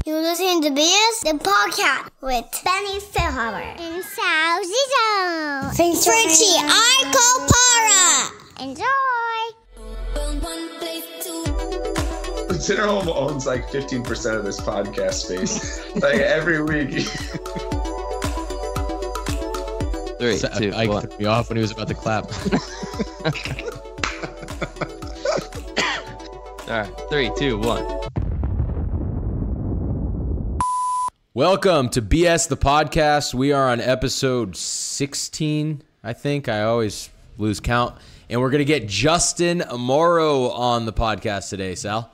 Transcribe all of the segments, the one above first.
You're listening to BS, the podcast with Benny Fairhaber and Sal Zizzo. Thanks for Richie Arcopara. Enjoy. Cinderhome owns like 15% of this podcast space. Like every week. Ike threw me off when he was about to clap. All right, 3, 2, 1. Welcome to BS the podcast. We are on episode 16, I think. I always lose count. And we're going to get Justin Morrow on the podcast today, Sal.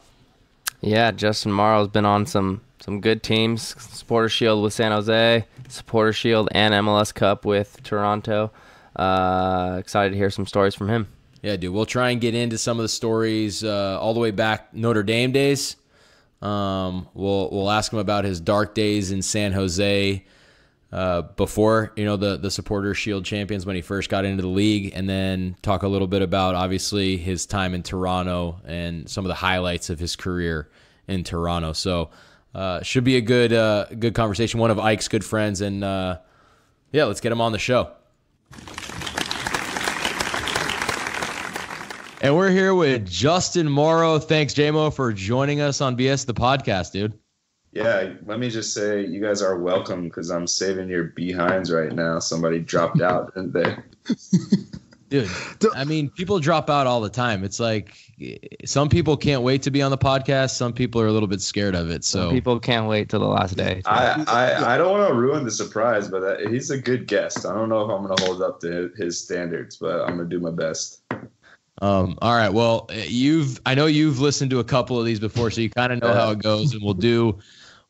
Yeah, Justin Morrow's been on some good teams. Supporter Shield with San Jose, Supporter Shield and MLS Cup with Toronto. Excited to hear some stories from him. Yeah, dude. We'll try and get into some of the stories all the way back Notre Dame days. We'll ask him about his dark days in San Jose before, the Supporter Shield champions when he first got into the league, and then talk a little bit about, obviously, his time in Toronto and some of the highlights of his career in Toronto. So should be a good conversation. One of Ike's good friends, and let's get him on the show. And we're here with Justin Morrow. Thanks, JMO, for joining us on BS the podcast, dude. Yeah, let me just say you guys are welcome because I'm saving your behinds right now. Somebody dropped out, didn't they? Dude, I mean, people drop out all the time. It's like some people can't wait to be on the podcast. Some people are a little bit scared of it. So some people can't wait till the last day. I don't want to ruin the surprise, but he's a good guest. I don't know if I'm going to hold up to his standards, but I'm going to do my best. All right. Well, I know you've listened to a couple of these before, so you kind of know how it goes, and we'll do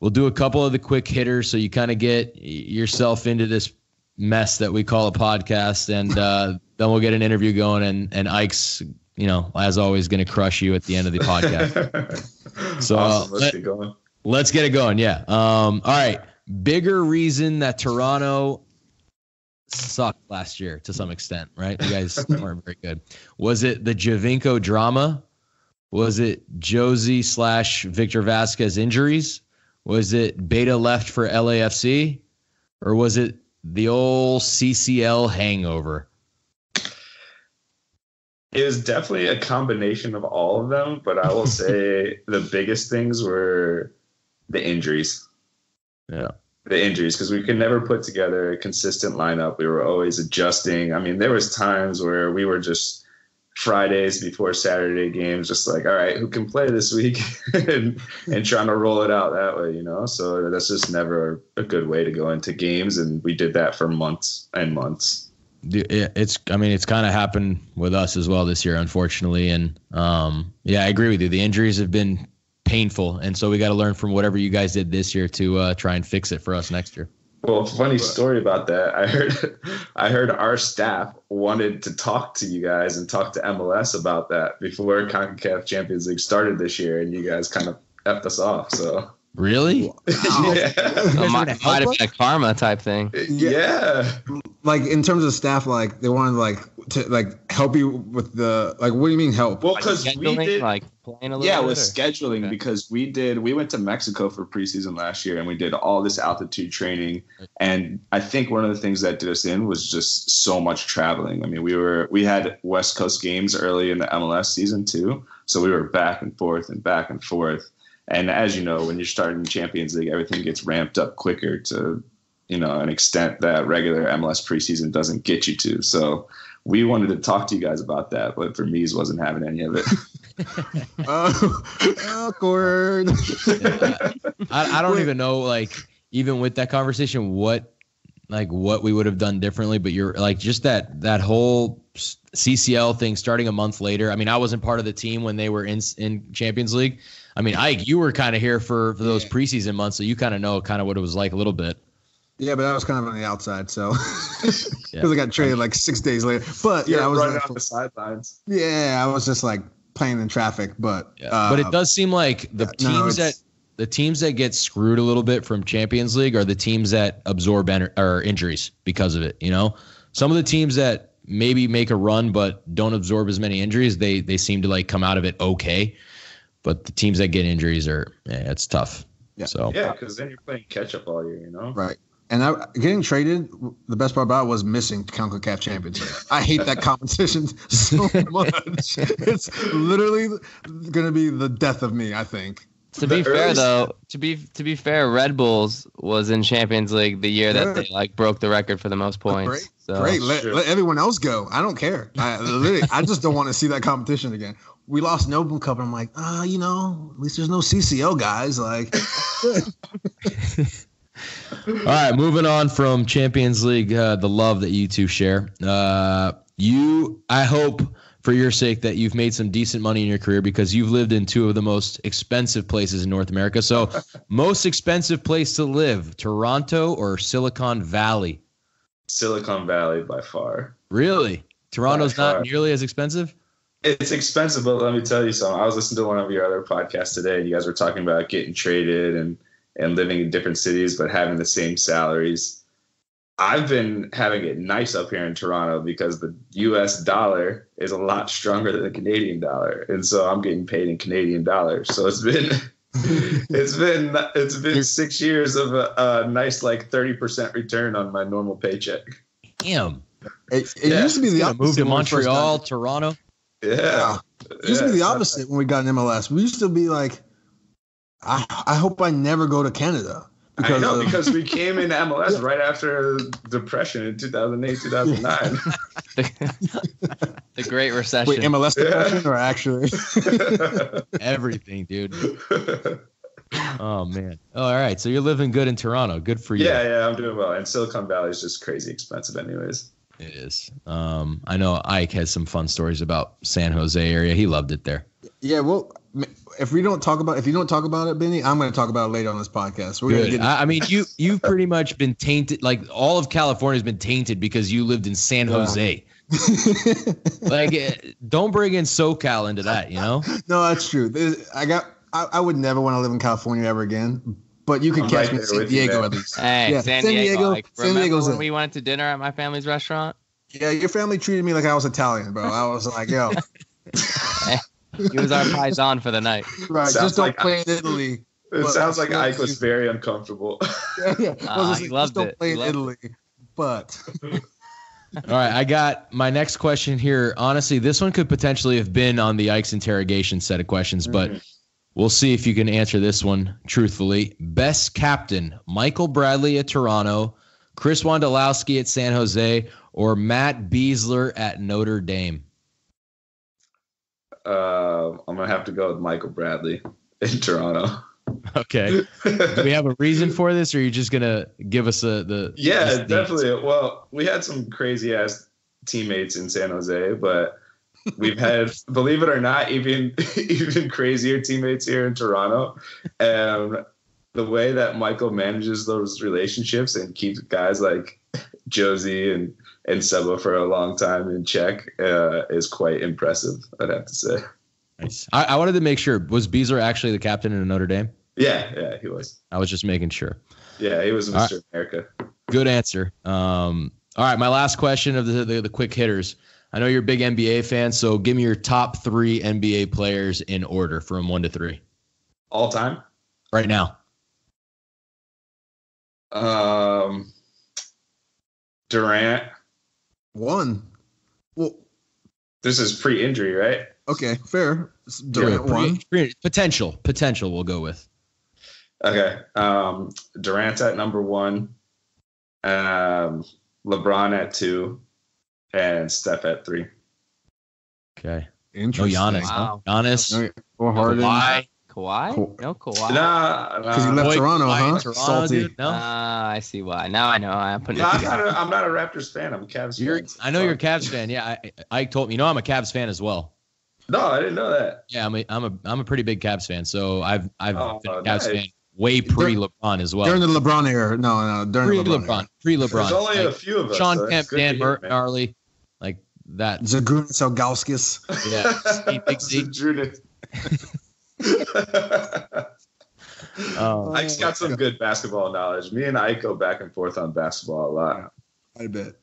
a couple of the quick hitters so you kind of get yourself into this mess that we call a podcast, and then we'll get an interview going, and Ike's, as always, going to crush you at the end of the podcast. So awesome. Let's get going. Let's get it going. Yeah. All right. Bigger reason that Toronto sucked last year to some extent, right? You guys weren't very good. Was it the Javinko drama? Was it Josie / Victor Vasquez injuries? Was it Beta left for LAFC? Or was it the old CCL hangover? It was definitely a combination of all of them, but I will say the biggest things were the injuries. Yeah. The injuries, because we could never put together a consistent lineup. We were always adjusting. I mean, there was times where we were just Fridays before Saturday games, just like, all right, who can play this week, and trying to roll it out that way, So that's just never a good way to go into games, and we did that for months and months. It's kind of happened with us as well this year, unfortunately, and I agree with you. The injuries have been painful, and so we got to learn from whatever you guys did this year to try and fix it for us next year. Well, funny story about that. I heard our staff wanted to talk to you guys and talk to MLS about that before CONCACAF Champions League started this year, and you guys kind of effed us off. So really, yeah. Might have been a karma type thing. Yeah. Like in terms of staff, like they wanted to help you with the what do you mean help? Well, because we did playing a little with scheduling, because we went to Mexico for preseason last year, and we did all this altitude training, and I think one of the things that did us in was just so much traveling. I mean, we had West Coast games early in the MLS season too, so we were back and forth. And as you know, when you're starting Champions League, everything gets ramped up quicker to an extent that regular MLS preseason doesn't get you to. So we wanted to talk to you guys about that, but for me, wasn't having any of it. Awkward. Yeah. I don't even know, even with that conversation, what we would have done differently. But you're just that whole CCL thing starting a month later. I mean, I wasn't part of the team when they were in Champions League. I mean, Ike, you were kind of here for those preseason months, so you kind of know what it was like a little bit. Yeah, but I was kind of on the outside, so because I got traded 6 days later. But I was running on the sidelines. Yeah, I was just playing in traffic, but but it does seem like the teams that get screwed a little bit from Champions League are the teams that absorb injuries because of it. Some of the teams that maybe make a run but don't absorb as many injuries, they seem to come out of it okay. But the teams that get injuries it's tough. Yeah. So Yeah, because then you're playing catch up all year, you know? Right. And getting traded, the best part about it was missing CONCACAF Championship. I hate that competition so much. It's literally going to be the death of me, I think. To be fair, though, to be fair, Red Bulls was in Champions League the year that they like broke the record for the most points. Great. Let everyone else go. I don't care. I just don't want to see that competition again. We lost Noble Cup, and I'm like, at least there's no CCO guys. Like, all right, moving on from Champions League, the love that you two share. I hope for your sake that you've made some decent money in your career because you've lived in two of the most expensive places in North America. So, most expensive place to live, Toronto or Silicon Valley? Silicon Valley by far. Really? Toronto's not nearly as expensive? It's expensive, but let me tell you something. I was listening to one of your other podcasts today, and you guys were talking about getting traded and living in different cities, but having the same salaries. I've been having it nice up here in Toronto because the U.S. dollar is a lot stronger than the Canadian dollar, and so I'm getting paid in Canadian dollars. So it's been it's been 6 years of a nice 30% return on my normal paycheck. Damn. It used to be the opposite. Move to Montreal, Toronto. Yeah. It used to be the opposite when we got in MLS. We used to be like, I hope I never go to Canada. Because we came into MLS right after Depression in 2008, 2009. The Great Recession. Wait, MLS Depression or actually? Everything, dude. Oh, man. Oh, all right. So you're living good in Toronto. Good for you. Yeah, I'm doing well. And Silicon Valley is just crazy expensive anyways. It is. I know Ike has some fun stories about San Jose area. He loved it there. Yeah, well, if you don't talk about it, Benny, I'm going to talk about it later on this podcast. I mean, you've pretty much been tainted. Like all of California has been tainted because you lived in San Jose. Don't bring in SoCal into that, you know? No, that's true. I would never want to live in California ever again. But you can catch me in San Diego at least. Hey, San Diego. San Diego's when we went to dinner at my family's restaurant? Yeah, your family treated me like I was Italian, bro. I was like, yo. He was our paisan for the night. Right, just don't play in Italy. It sounds like Ike was very uncomfortable. Yeah. He loved it. Don't play in Italy. But. All right, I got my next question here. Honestly, this one could potentially have been on the Ike's interrogation set of questions, but we'll see if you can answer this one truthfully. Best captain, Michael Bradley at Toronto, Chris Wondolowski at San Jose, or Matt Beasler at Notre Dame? I'm going to have to go with Michael Bradley in Toronto. Okay. Do we have a reason for this, or are you just going to give us the definitely. Well, we had some crazy-ass teammates in San Jose, but we've had, believe it or not, even crazier teammates here in Toronto. And the way that Michael manages those relationships and keeps guys like Josie and Seba for a long time in check is quite impressive, I'd have to say. Nice. I wanted to make sure. Was Beasler actually the captain in Notre Dame? Yeah, he was. I was just making sure. Yeah, he was Mr. America. Good answer. All right, my last question of the quick hitters. I know you're a big NBA fan, so give me your top 3 NBA players in order from 1 to 3. All time? Right now. Durant. 1. Well, this is pre-injury, right? Okay, fair. Durant 1. Potential we'll go with. Okay. Durant's at number 1. LeBron at 2. And Steph at 3. Okay. Interesting. No Giannis. Wow. Huh? Giannis. Or Harden. Kawhi? No Kawhi. Nah. Because he left Toronto, huh? Toronto, Salty. dude. No. I see why. Now I know. I'm putting it I'm together. not a Raptors fan. I'm a Cavs fan. I know you're a Cavs fan. Yeah, Ike told me. You know, I'm a Cavs fan as well. No, I didn't know that. Yeah, I'm a pretty big Cavs fan. So I've been a Cavs fan way pre-LeBron as well. During the LeBron era. No, during pre-LeBron. Pre-LeBron. There's only a few of us. Sean Kemp, Dan Gnarly, like that. Zagunis Elgauskas. Yeah, Big C. Ike's got some good basketball knowledge. Me and Ike go back and forth on basketball a lot. I bet.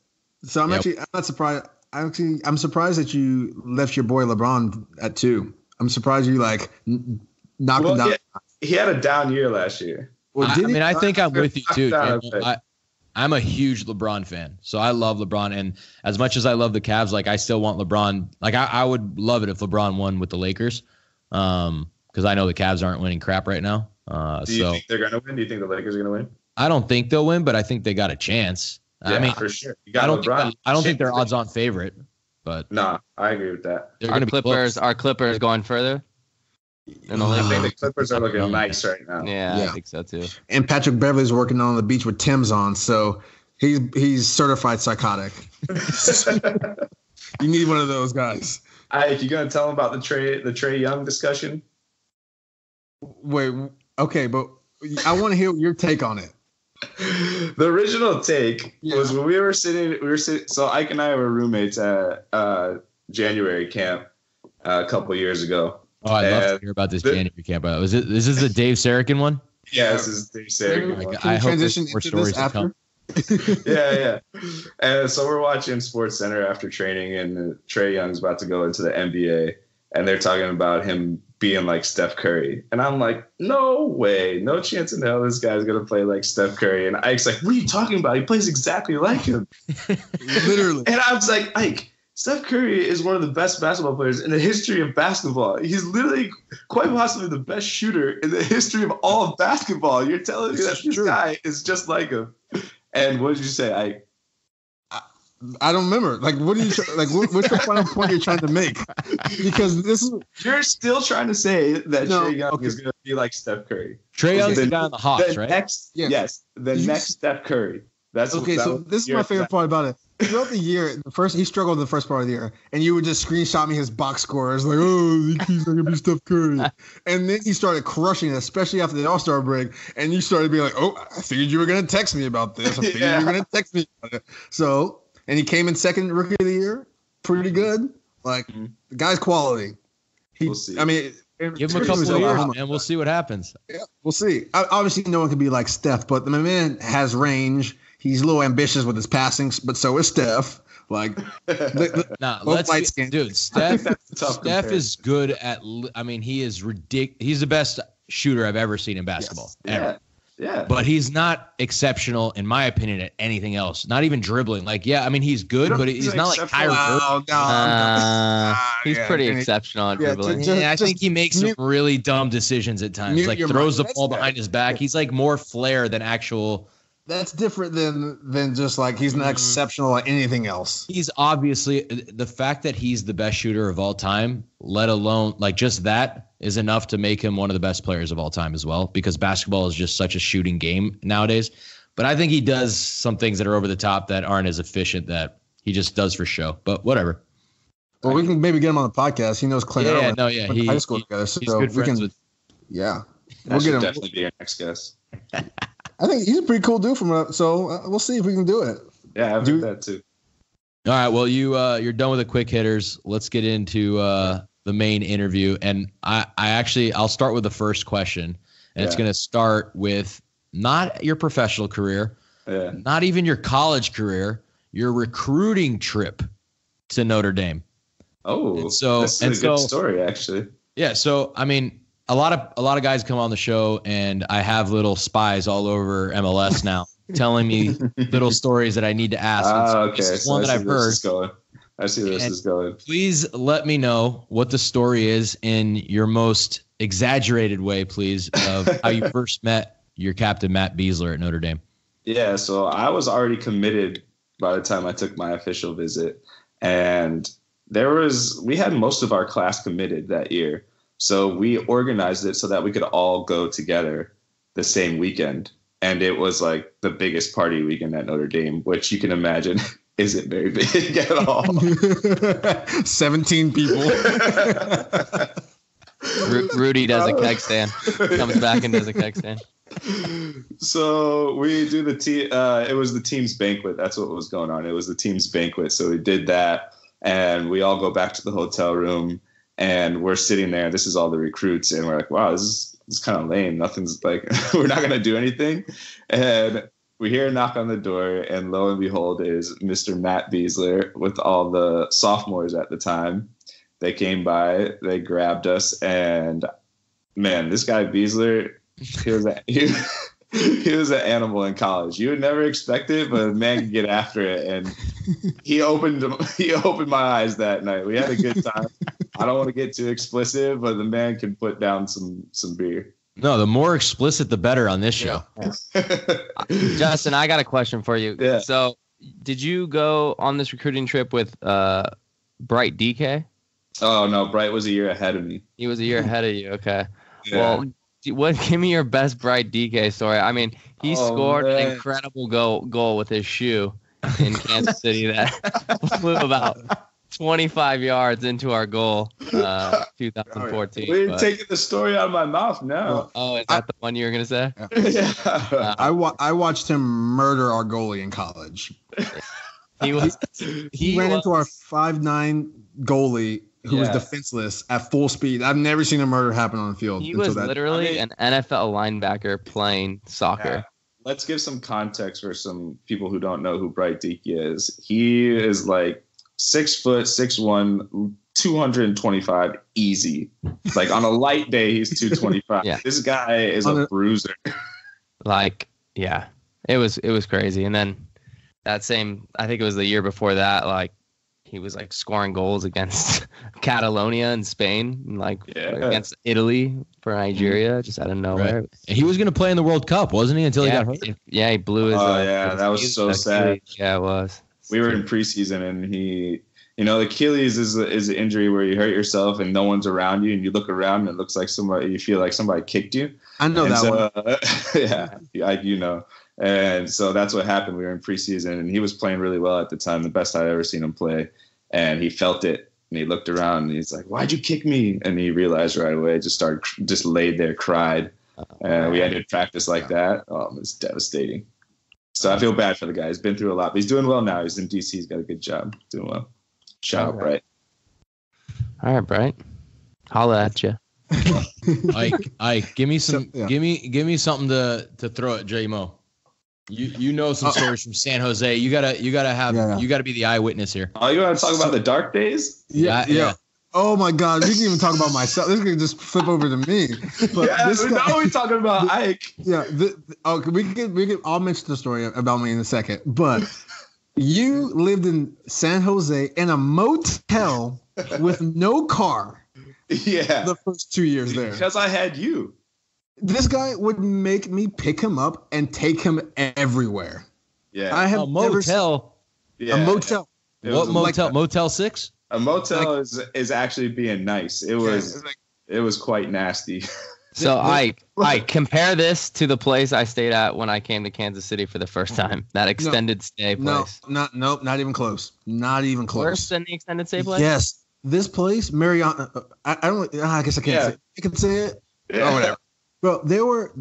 So I'm not surprised. I'm surprised that you left your boy LeBron at 2. I'm surprised you knocked him down. he had a down year last year. Well, I think I'm with you too. Down I'm a huge LeBron fan, so I love LeBron. And as much as I love the Cavs, like I still want LeBron. Like I would love it if LeBron won with the Lakers, because I know the Cavs aren't winning crap right now. Do you think they're gonna win? Do you think the Lakers are gonna win? I don't think they'll win, but I think they got a chance. Yeah, I mean, for sure. I don't think they're odds-on favorite, but I agree with that. Are Clippers going further? I think the Clippers are looking nice right now. Yeah, I think so too. And Patrick Beverly's working on the beach with Tim's on, so he's certified psychotic. You need one of those guys. You gonna tell him about the Trae Young discussion? Wait, okay, but I want to hear your take on it. The original take was when we were sitting. So Ike and I were roommates at January camp a couple years ago. Oh, I'd love to hear about this January camp. This is the Dave Sarakin one? Yeah, this is Dave Sarakin. I hope there's more stories to come. Yeah. And so we're watching Sports Center after training, and Trae Young's about to go into the NBA, and they're talking about him being like Steph Curry. And I'm like, no way, no chance in hell this guy's going to play like Steph Curry. And Ike's like, what are you talking about? He plays exactly like him. Literally. And I was like, Ike, Steph Curry is one of the best basketball players in the history of basketball. He's literally quite possibly the best shooter in the history of all of basketball. You're telling me that this guy is just like him. And what did you say, Ike? I don't remember. Like, what are you what's the final point you're trying to make? Because you're still trying to say that Trae Young is going to be like Steph Curry. Trae Young's the guy on the Hawks, right? Next Steph Curry. That's okay. So this is my favorite part about it. Throughout the year, he struggled in the first part of the year, and you would just screenshot me his box scores, like, oh, he's not gonna be Steph Curry, and then he started crushing it, especially after the All-Star break, and you started being like, oh, I figured you were gonna text me about this. I figured you were gonna text me about it. So, and he came in second Rookie of the Year, pretty good. Like, the guy's quality. We'll see. I mean, give him a couple of years, and we'll see what happens. Yeah, we'll see. Obviously, no one can be like Steph, but the man has range. He's a little ambitious with his passing, but so is Steph. Like, dude, Steph is good at. I mean, he is ridiculous. He's the best shooter I've ever seen in basketball. Yes. Ever. Yeah. But he's not exceptional, in my opinion, at anything else. Not even dribbling. Like, yeah, I mean, he's good, but he's not like Kyrie Irving. He's pretty exceptional at dribbling. I think he makes some really dumb decisions at times. Like, throws the ball behind his back. He's like more flair than actual. That's different than just like he's not exceptional at anything else. He's obviously the fact that he's the best shooter of all time, let alone like just that is enough to make him one of the best players of all time as well, because basketball is just such a shooting game nowadays. But I think he does some things that are over the top that aren't as efficient that he just does for show. But whatever. Well, we can maybe get him on the podcast. He knows Clint. He high school together, so he's good friends with. Yeah, we'll get him. Definitely be our next guest. I think he's a pretty cool dude so we'll see if we can do it. Yeah, I've heard that too. All right, well, you're done with the quick hitters. Let's get into the main interview, and I'll start with the first question, and it's going to start with not your professional career, not even your college career, your recruiting trip to Notre Dame. Oh, that's a good story, actually. Yeah, so I mean. A lot of guys come on the show, and I have little spies all over MLS now telling me little stories that I need to ask. Okay, this is one that I've heard. I see where this is going. Please let me know what the story is in your most exaggerated way, please, of how you first met your captain, Matt Besler, at Notre Dame. Yeah, so I was already committed by the time I took my official visit, and we had most of our class committed that year. So we organized it so that we could all go together the same weekend. And it was like the biggest party weekend at Notre Dame, which you can imagine isn't very big at all. 17 people. Rudy does a keg stand. Comes back and does a keg stand. So we do it was the team's banquet. That's what was going on. It was the team's banquet. So we did that, and we all go back to the hotel room. And we're sitting there. This is all the recruits, and we're like, "Wow, this is kind of lame. Nothing's like we're not gonna do anything." And we hear a knock on the door, and lo and behold, is Mr. Matt Besler with all the sophomores at the time. They came by, they grabbed us, and Man, this guy Beasler, he was an animal in college. You would never expect it, but a man could get after it. And he opened my eyes that night. We had a good time. I don't want to get too explicit, but the man could put down some beer. No, the more explicit, the better on this show. Justin, I got a question for you. Yeah. So, did you go on this recruiting trip with Bright DK? Oh, no. Bright was a year ahead of me. He was a year ahead of you. Okay. Yeah. Well, give me your best Bright DK story. I mean, he scored an incredible goal with his shoe in Kansas City that flew about 25 yards into our goal, 2014. We're taking the story out of my mouth now. Oh, is that the one you were going to say? Yeah. I watched him murder our goalie in college. He ran into our 5'9" goalie who was defenseless at full speed. I've never seen a murder happen on the field. He was literally an NFL linebacker playing soccer. Yeah. Let's give some context for some people who don't know who Bright Deke is. He is like 6 foot, 6'1", 225 easy. Like on a light day, he's 225. Yeah. This guy is a bruiser. Like, yeah, it was crazy. And then that same, I think it was the year before that, like he was like scoring goals against Catalonia in Spain, and like against Italy for Nigeria, just out of nowhere. Right. And he was going to play in the World Cup, wasn't he? Until he got hurt. Yeah, he blew his. Oh yeah, that was so sad. Yeah, it was. We were in preseason, and he, Achilles is an injury where you hurt yourself and no one's around you, and you look around and it looks like you feel like somebody kicked you. I know that one. Yeah, And so that's what happened. We were in preseason, and he was playing really well at the time, the best I'd ever seen him play. And he felt it, and he looked around, and he's like, "Why'd you kick me?" And he realized right away. Just laid there, cried, and we ended practice like that. Oh, it was devastating. So I feel bad for the guy. He's been through a lot, but he's doing well now. He's in DC. He's got a good job, doing well. Shout out, Bright. All right, Bright. Holla at you. Ike, give me some, give me something to throw at J-Mo. You know some stories from San Jose. You gotta be the eyewitness here. Oh, you want to talk about the dark days? Yeah. Oh my God, we can even talk about myself. This can just flip over to me. But we're talking about Ike. Yeah. I'll mention the story about me in a second. But you lived in San Jose in a motel with no car. Yeah. The first 2 years there. Because I had you. This guy would make me pick him up and take him everywhere. Yeah. I have a motel. Yeah. A motel. What motel? Like Motel 6? A motel is actually being nice. It was quite nasty. So I compare this to the place I stayed at when I came to Kansas City for the first time. That extended stay place. Not even close. Not even close. Worse than the extended stay place? Yes. This place, Mariana. I guess I can't say it. I can say it. Yeah. Or whatever. Bro, there were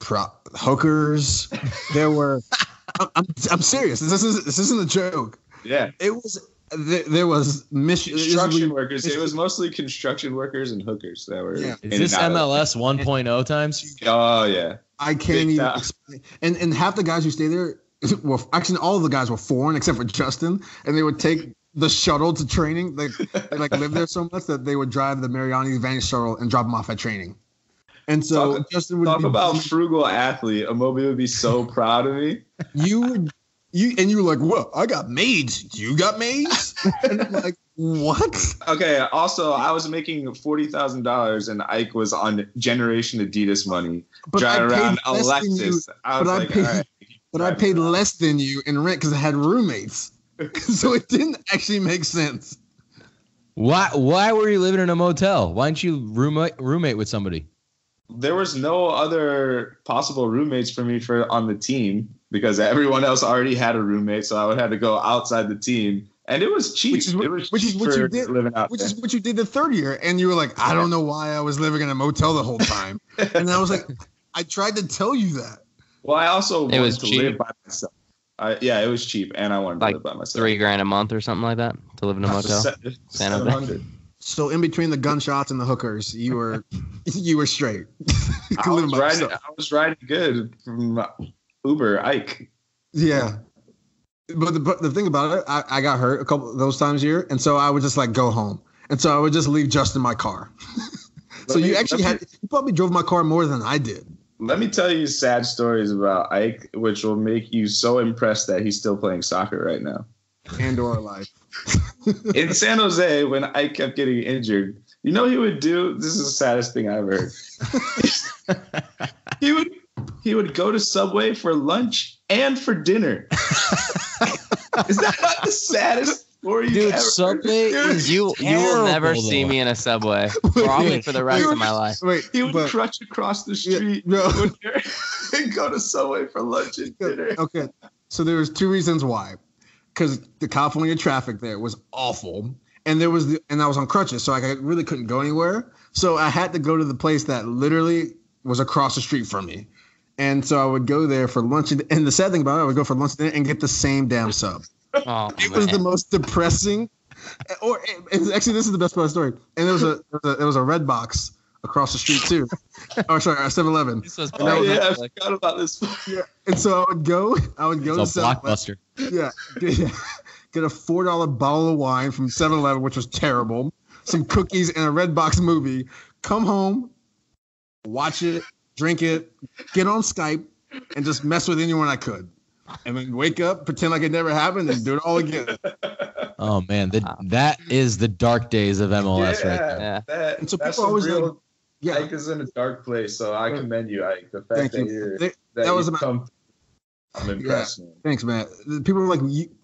hookers. There were. I'm serious. This isn't a joke. Yeah. It was. There was construction workers. It was mostly construction workers and hookers that were. Yeah. Is this MLS 1.0 times? Oh yeah. I can't even explain. And half the guys who stay there, well, actually all of the guys were foreign except for Justin, and they would take the shuttle to training. They live there so much that they would drive the Mariani Advantage shuttle and drop them off at training. And so Justin would talk about frugal athlete. Amobi would be so proud of me. You were like, "What? I got maids. You got maids?" And I'm like, "What?" Okay. Also, I was making $40,000, and Ike was on Generation Adidas money, driving around a Lexus. I paid less than you in rent because I had roommates, so it didn't actually make sense. Why were you living in a motel? Why didn't you roommate with somebody? There was no other possible roommates for me on the team because everyone else already had a roommate, so I would have to go outside the team, and it was cheap. Which is what you did the third year, and you were like, I don't know why I was living in a motel the whole time, and I was like, I tried to tell you that. Well, I also wanted to live by myself. It was cheap, and I wanted to live by myself. $3,000 a month or something like that to live in a motel. $700. So in between the gunshots and the hookers, you were straight. I was riding good from Uber Ike. Yeah, but the thing about it, I got hurt a couple of those times a year, and so I would just like go home, and so I would just leave Justin my car. So you probably drove my car more than I did. Let me tell you sad stories about Ike, which will make you so impressed that he's still playing soccer right now. And or alive. In San Jose, when Ike kept getting injured, you know what he would do? This is the saddest thing I ever heard. He would go to Subway for lunch and for dinner. Is that not the saddest story you ever Subway heard? is You will never see me in a Subway, probably for the rest of my life. He would crutch across the street and go to Subway for lunch and dinner. Okay, so there was 2 reasons why. Because the California traffic there was awful, and I was on crutches, so I really couldn't go anywhere. So I had to go to the place that literally was across the street from me. And so I would go there for lunch. And the sad thing about it, I would go for lunch and get the same damn sub. It was the most depressing. Actually, this is the best part of the story. And there was a Red Box across the street too. Oh, sorry, 7-Eleven. I forgot about this. Yeah. And so I would go to Blockbuster. Yeah. Get a $4 bottle of wine from 7-Eleven, which was terrible. Some cookies and a Red Box movie. Come home, watch it, drink it, get on Skype, and just mess with anyone I could. And then wake up, pretend like it never happened, and do it all again. Oh, man. That is the dark days of MLS right there. Yeah. And so people always real, Ike is in a dark place, so I commend you, Ike. The fact I'm impressed. Man. Thanks, man. People were like,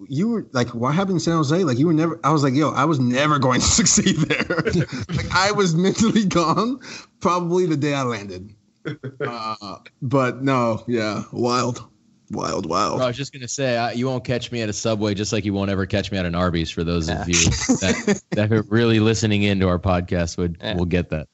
you were like, what happened in San Jose? Like, you were never. I was like, yo, I was never going to succeed there. Like, I was mentally gone probably the day I landed. But no, yeah, wild. I was just gonna say you won't catch me at a Subway, just like you won't ever catch me at an Arby's. For those of you that are really listening into our podcast, will get that.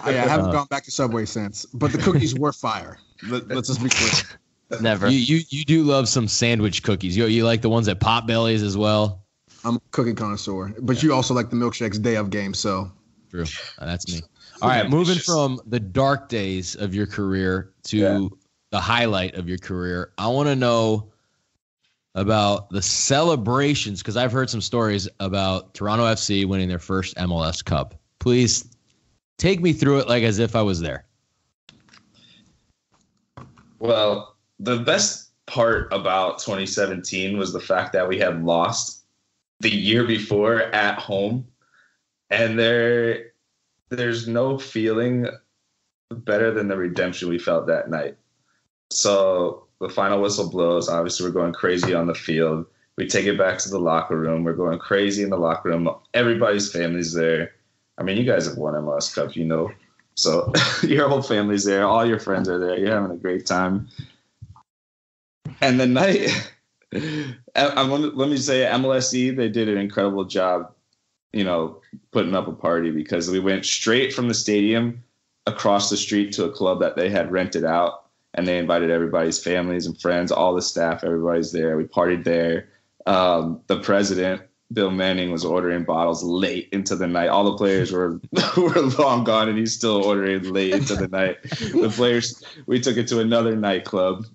I haven't gone back to Subway since, but the cookies were fire. Let's just be clear. Never. You do love some sandwich cookies. You like the ones at Potbelly's as well. I'm a cookie connoisseur, but you also like the milkshakes day of game. So true, that's me. All right, moving from the dark days of your career to the highlight of your career, I want to know about the celebrations, because I've heard some stories about Toronto FC winning their first MLS Cup. Please take me through it like as if I was there. Well, the best part about 2017 was the fact that we had lost the year before at home, and there's no feeling better than the redemption we felt that night. So the final whistle blows. Obviously, we're going crazy on the field. We take it back to the locker room. We're going crazy in the locker room. Everybody's family's there. I mean, you guys have won MLS Cup, you know. So your whole family's there. All your friends are there. You're having a great time. And the night, let me say, MLSE, they did an incredible job, you know, putting up a party, because we went straight from the stadium across the street to a club that they had rented out. And they invited everybody's families and friends, all the staff, everybody's there. We partied there. The president, Bill Manning, was ordering bottles late into the night. All the players were long gone, and he's still ordering late into the night. The players, we took it to another nightclub.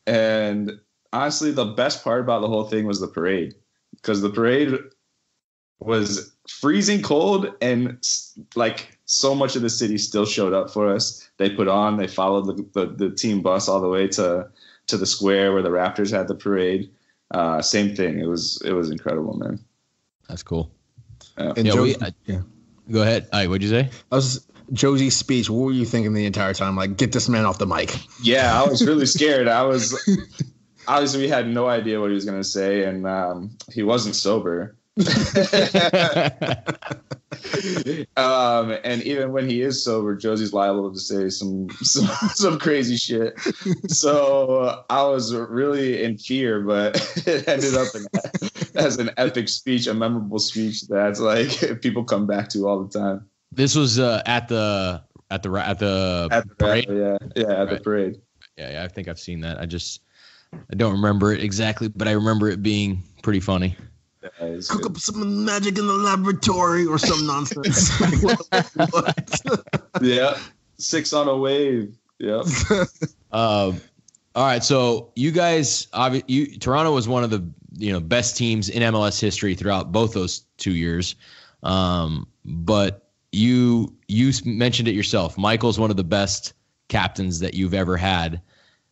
And honestly, the best part about the whole thing was the parade, because the parade was freezing cold, and like so much of the city still showed up for us. They followed the team bus all the way to the square where the Raptors had the parade. Same thing. It was incredible, man. That's cool. And Go ahead. All right, what'd you say? Josie's speech. What were you thinking the entire time? Like, get this man off the mic. Yeah, I was really scared. Obviously, we had no idea what he was going to say, and he wasn't sober. And even when he is sober, Josie's liable to say some crazy shit. So I was really in fear, but it ended up as an epic speech, a memorable speech that's like people come back to all the time. This was at the parade. The parade. Yeah, I think I've seen that. I don't remember it exactly, but I remember it being pretty funny. Cook up some magic in the laboratory or some nonsense. Yeah, 6 on a wave. Yeah. All right, so you guys, Toronto was one of the best teams in MLS history throughout both those 2 years, but you mentioned it yourself. Michael's one of the best captains that you've ever had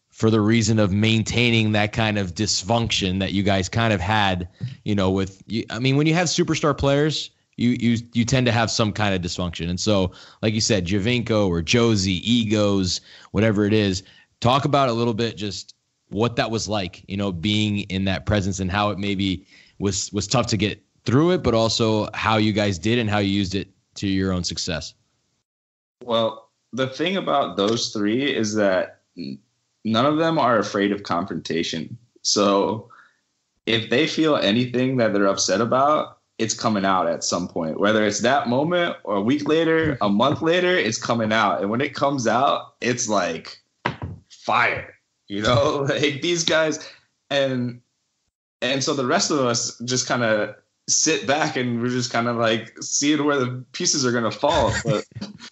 for the reason of maintaining that kind of dysfunction that you guys kind of had, with you. I mean, when you have superstar players, you tend to have some kind of dysfunction. And so, like you said, Javinko or Josie, egos, whatever it is, talk about a little bit just what that was like, being in that presence and how it maybe was tough to get through it, but also how you guys did and how you used it to your own success. Well, the thing about those three is that none of them are afraid of confrontation. So if they feel anything that they're upset about, it's coming out at some point, whether it's that moment or a week later, a month later, it's coming out. And when it comes out, it's like fire, like these guys. And so the rest of us just kind of sit back and we're just kind of like seeing where the pieces are going to fall. But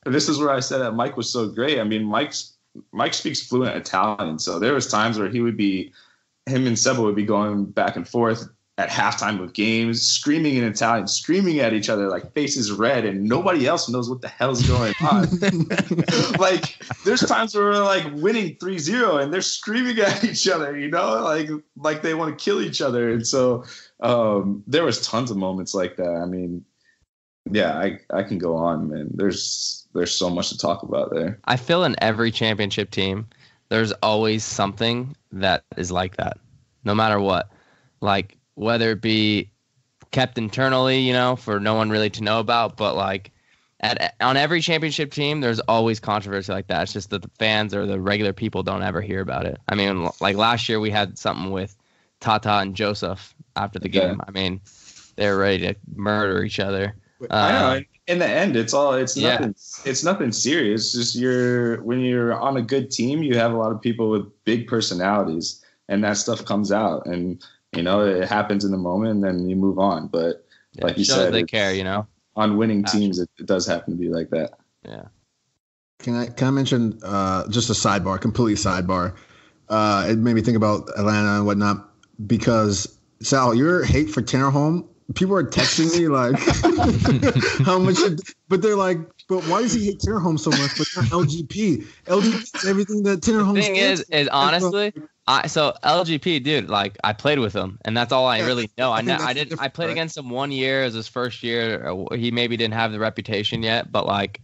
this is where I said that Mike was so great. I mean, Mike speaks fluent Italian. So there was times where him and Seba would be going back and forth at halftime of games, screaming in Italian, screaming at each other, like faces red, and nobody else knows what the hell's going on. Like there's times where we're like winning 3-0 and they're screaming at each other, like they want to kill each other. And so there was tons of moments like that. I mean, yeah, I can go on, man. There's so much to talk about there. I feel in every championship team, there's always something that is like that, no matter what. Like, whether it be kept internally, for no one really to know about, but like on every championship team, there's always controversy like that. It's just that the fans or the regular people don't ever hear about it. I mean, like last year we had something with Tata and Joseph after the game. Yeah. I mean, they're ready to murder each other. I know. In the end, it's nothing serious. Just when you're on a good team, you have a lot of people with big personalities, and that stuff comes out, and it happens in the moment, and then you move on. But like you said, they care. On winning teams, it does happen to be like that. Yeah. Can I mention just a sidebar, completely sidebar? It made me think about Atlanta and whatnot, because Sal, your hate for Tinnerholm, people are texting me like how much, but they're like, but why does he hate Tinnerholm so much? But not LGP. LGP is everything that Tinnerholm. The thing is honestly, so LGP, dude, like I played with him, and that's all I really know. I played against him 1 year as his first year. He maybe didn't have the reputation yet, but like.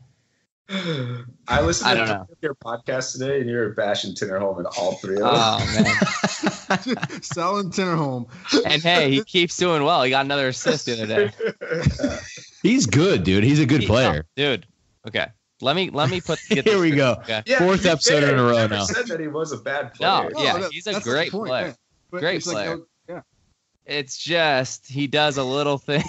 I listened to your podcast today, and you were bashing Tinnerholm in all three of them. Oh, man. Sal and Tinnerholm. And hey, he keeps doing well. He got another assist the other day. He's good, dude. He's a good player. Dude, okay. Let me put. Here we go. Okay. Yeah, fourth episode in a row never now. Said that he was a bad player. No, yeah, he's a great player. Yeah. Great player. Like, yeah. It's just he does a little thing,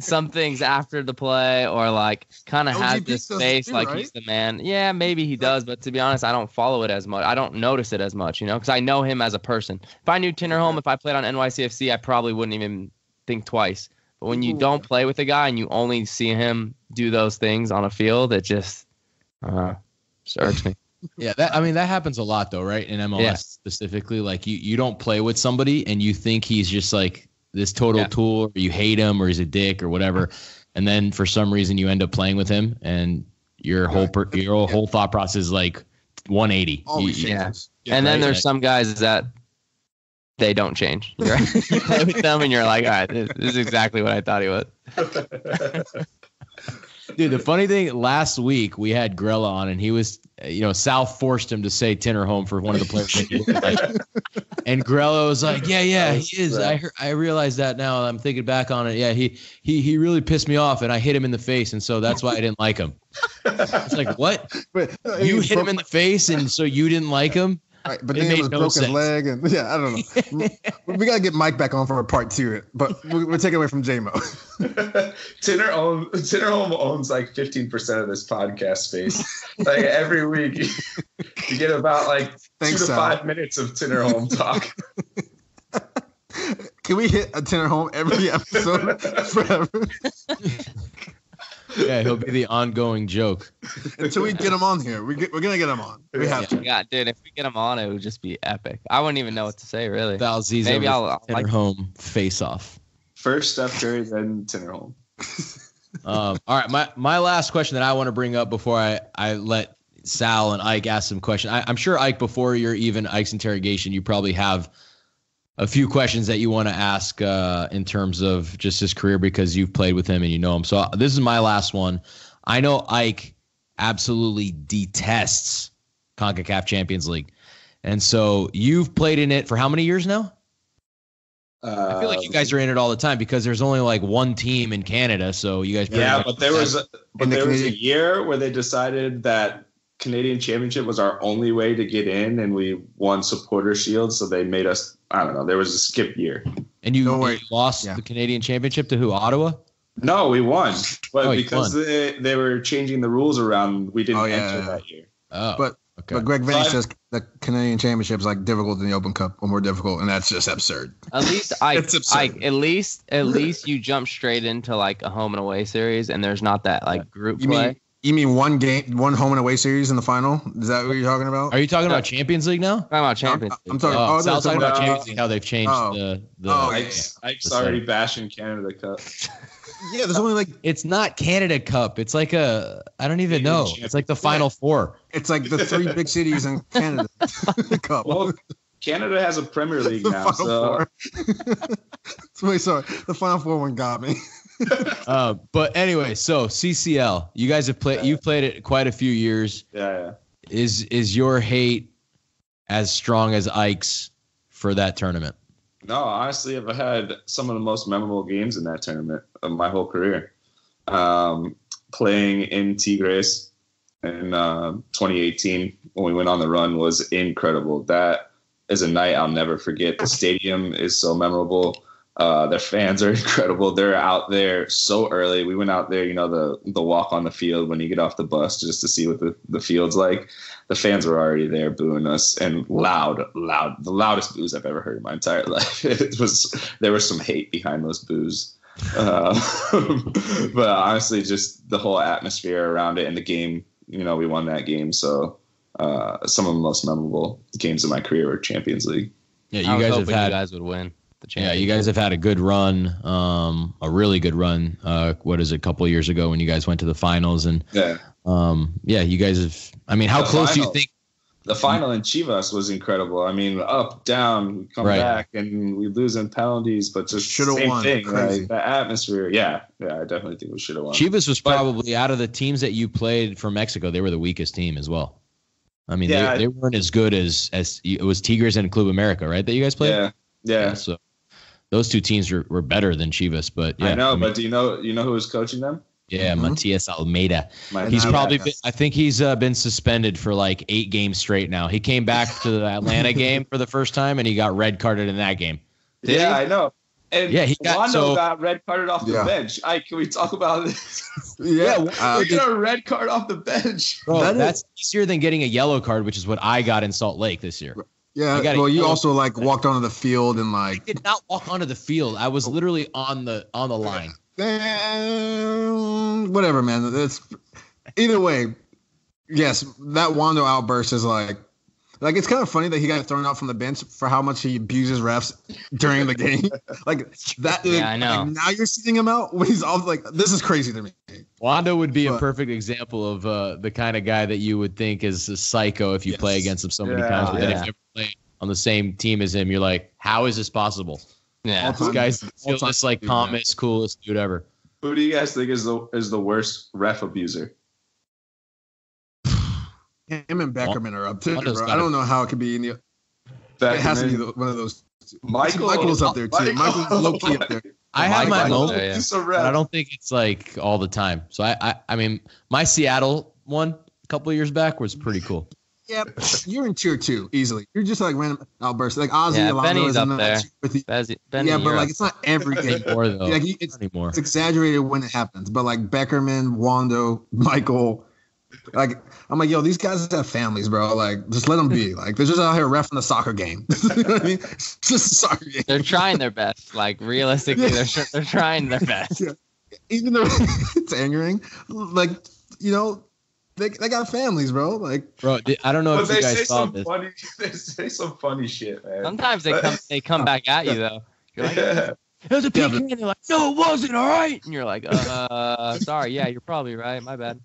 some things after the play, or like kind of has this face like he's the man. Yeah, maybe he does, but to be honest, I don't follow it as much. I don't notice it as much, because I know him as a person. If I knew Tinnerholm, if I played on NYCFC, I probably wouldn't even think twice. But when you don't play with a guy and you only see him do those things on a field, it just irks me. Yeah, that happens a lot though, right? In MLS specifically, like you don't play with somebody and you think he's just like this total tool, or you hate him, or he's a dick, or whatever, and then for some reason you end up playing with him, and your whole thought process is like 180. And then there's some guys that they don't change. You play with them, and you're like, all right, this is exactly what I thought he was. Dude, the funny thing, last week we had Grella on, and he was, Sal forced him to say Tinnerholm for one of the players. And Grella was like, yeah, he is. I realize that now. I'm thinking back on it. Yeah, he really pissed me off, and I hit him in the face, and so that's why I didn't like him. It's like, what? But you hit him in the face, and so you didn't like him? Right, but then he broke his leg, and I don't know. We gotta get Mike back on for a part 2, but we're taking away from JMO. Tinnerholm owns like 15% of this podcast space. Like every week, you get about like 2 to 5 minutes of Tinnerholm talk. Can we hit a Tinnerholm every episode forever? Yeah, he'll be the ongoing joke. Until we get him on here. We're going to get him on. We have to. Yeah, dude, if we get him on, it would just be epic. I wouldn't even know what to say, really. Valzizo, maybe I'll Tinnerholm face off. First Steph Curry, then Tinnerholm. All right, my last question that I want to bring up before I let Sal and Ike ask some questions. I'm sure, Ike, before you're even Ike's interrogation, you probably have a few questions that you want to ask in terms of just his career because you've played with him and you know him. So this is my last one. I know Ike absolutely detests CONCACAF Champions League. And so you've played in it for how many years now? I feel like you guys are in it all the time because there's only like one team in Canada. So you guys. But there was a year where they decided that Canadian Championship was our only way to get in, and we won Supporter Shield. So they made us. I don't know. There was a skip year. And you lost the Canadian Championship to who? Ottawa? No, we won. But because they were changing the rules around, we didn't enter that year. Oh, but Greg Vinny says the Canadian Championship is like difficult than the Open Cup, or more difficult, and that's just absurd. At least at least you jump straight into like a home and away series, and there's not that like group play. You mean one home and away series in the final? Is that what you're talking about? Are you talking about Champions League now? I'm talking about Champions League. I'm talking. Sal's talking about Champions League. How they've changed Ike's already bashing Canada Cup. Yeah, there's only like it's not Canada Cup. It's like I don't even know. It's like the Final Four. It's like the three big cities in Canada Cup. Well, Canada has a Premier League now, so. Wait, sorry, the Final Four one got me. But anyway, so CCL, you guys have played. You've played it quite a few years. Yeah. Is your hate as strong as Ike's for that tournament? No, honestly, I've had some of the most memorable games in that tournament of my whole career. Playing in Tigres in 2018 when we went on the run was incredible. That is a night I'll never forget. The stadium is so memorable. Their fans are incredible. They're out there so early. We went out there, the walk on the field when you get off the bus just to see what the field's like. The fans were already there booing us, and loud, the loudest boos I've ever heard in my entire life. There was some hate behind those boos. But honestly, just the whole atmosphere around it and the game, we won that game. So some of the most memorable games of my career were Champions League. Yeah, you guys would win. Yeah, you guys have had a good run, a really good run. What is it, a couple of years ago when you guys went to the finals, and you guys have. I mean, how close do you think? The final in Chivas was incredible. I mean, up, down, we come back, and we lose in penalties, but just same won. Thing. Like, the atmosphere. Yeah, I definitely think we should have won. Chivas was probably out of the teams that you played for Mexico, they were the weakest team as well. I mean, they weren't as good as it was Tigres and Club America, right? That you guys played. Yeah. So those two teams were better than Chivas, but yeah. I know, but do you know who was coaching them? Yeah, Matias Almeida. He's probably I think he's been suspended for like 8 games straight now. He came back to the Atlanta game for the first time, and he got red carded in that game. I know. And he got red carded off the bench. Can we talk about this? We got a red card off the bench. Bro, that's easier than getting a yellow card, which is what I got in Salt Lake this year. Yeah, you also walked onto the field and I did not walk onto the field. I was literally on the line. Whatever, man. It's either way. Yes, that Wando outburst is like it's kind of funny that he got thrown out from the bench for how much he abuses refs during the game. Like that. Yeah, I know. Like, now you're seeing him out when he's all like, this is crazy to me. Wando would be a perfect example of the kind of guy that you would think is a psycho if you play against him so many times. But then if you ever play on the same team as him, you're like, how is this possible? Yeah, this guy's just like calmest, coolest dude ever. Who do you guys think is the worst ref abuser? Him and Beckerman are up there, bro. I don't know how it could be in the. It has to be one of those. Michael's up there too. Michael's low key up there. I have my moments, but I don't think it's like all the time. So I mean, my Seattle one a couple of years back was pretty cool. Yeah, you're in tier 2 easily. You're just like random outbursts. Like Ozzy, yeah, Benny's up there. Benny, but like it's not every game. Anymore, though. Like, it's exaggerated when it happens. But like Beckerman, Wando, Michael, like I'm like, yo, these guys have families, bro. Like, just let them be. Like, they're just out here reffing a soccer game. You know what I mean? It's just a soccer game. They're trying their best. Like, realistically, they're trying their best. Yeah. Even though it's angering, like, They got families, bro. Like, bro, I don't know if you guys saw this. They say some funny shit, man. Sometimes they come back at you though. You're like, It was a PK. And they're like, no, it wasn't. All right. And you're like, sorry. Yeah, you're probably right. My bad.